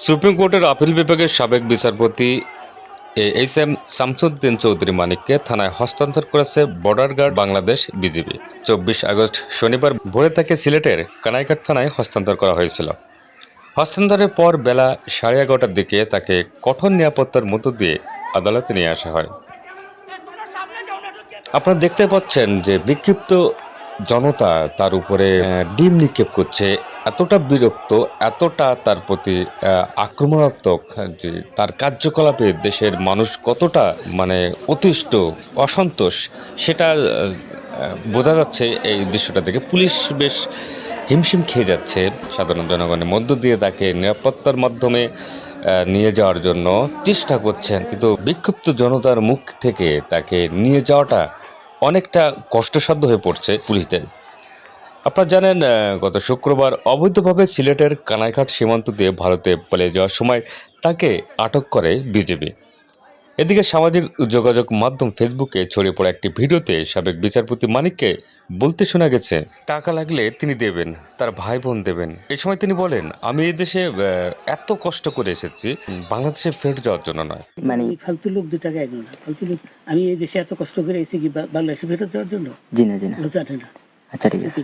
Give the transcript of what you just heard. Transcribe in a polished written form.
Supreme কোর্টের appeal বিভাগের সাবেক বিচারপতি এইচ এম শামসুদ্দিন চৌধুরী মানিককে থানায় হস্তান্তর করেছে border guard Bangladesh BGB. 24 August শনিবার ভোরে তাকে সিলেটের কানাইঘাট থানায় হস্তান্তর করা হয়েছিল। হস্তান্তরের পর বেলা 11:30টার দিকে তাকে কঠোর নিরাপত্তার মধ্য দিয়ে আদালতে নিয়ে আসা হয়। আপনারা দেখতে পাচ্ছেন যে বিক্ষিপ্ত জনতা তার উপরে ডিম নিক্ষেপ করছে, এতটা বিরক্ত, এতটা তার প্রতি আক্রমণাত্মক যে তার কার্যকলাপে দেশের মানুষ কতটা অতিষ্ঠ, অসন্তোষ সেটা বোঝা যাচ্ছে এই দৃশ্যটা থেকে। পুলিশ বেশ হিমশিম খেয়ে যাচ্ছে সাধারণ জনগণের মধ্য দিয়ে তাকে নিরাপত্তার মাধ্যমে নিয়ে যাওয়ার জন্য চেষ্টা করছেন, কিন্তু বিক্ষুব্ধ জনতার মুখ থেকে তাকে নিয়ে যাওয়াটা অনেকটা কষ্টসাধ্য হয়ে পড়ছে পুলিশদের। আপনারা জানেন, গত শুক্রবার অবৈধভাবে সিলেটের কানাইঘাট সীমান্ত দিয়ে ভারতে পালিয়ে যাওয়ার সময় তাকে আটক করে বিজিবি। এদিকে সামাজিক যোগাযোগ মাধ্যম ফেসবুকে ছড়িয়ে পড়া একটি ভিডিওতে সাবেক বিচারপতি মানিককে বলতে শোনা গেছে, টাকা লাগলে তিনি দেবেন, তার ভাই বোন দেবেন। এই সময় তিনি বলেন, আমি এই দেশে এত কষ্ট করে এসেছি, বাংলাদেশে ফেরত যাওয়ার জন্য নয়। ফালতু লোক 2 টাকা একজন না, ফালতু লোক। আমি এই দেশে এত কষ্ট করে এসেছি কি বাংলাদেশে ফেরত যাওয়ার জন্য? জি না জি না। জানে না। আচ্ছা ঠিক আছে।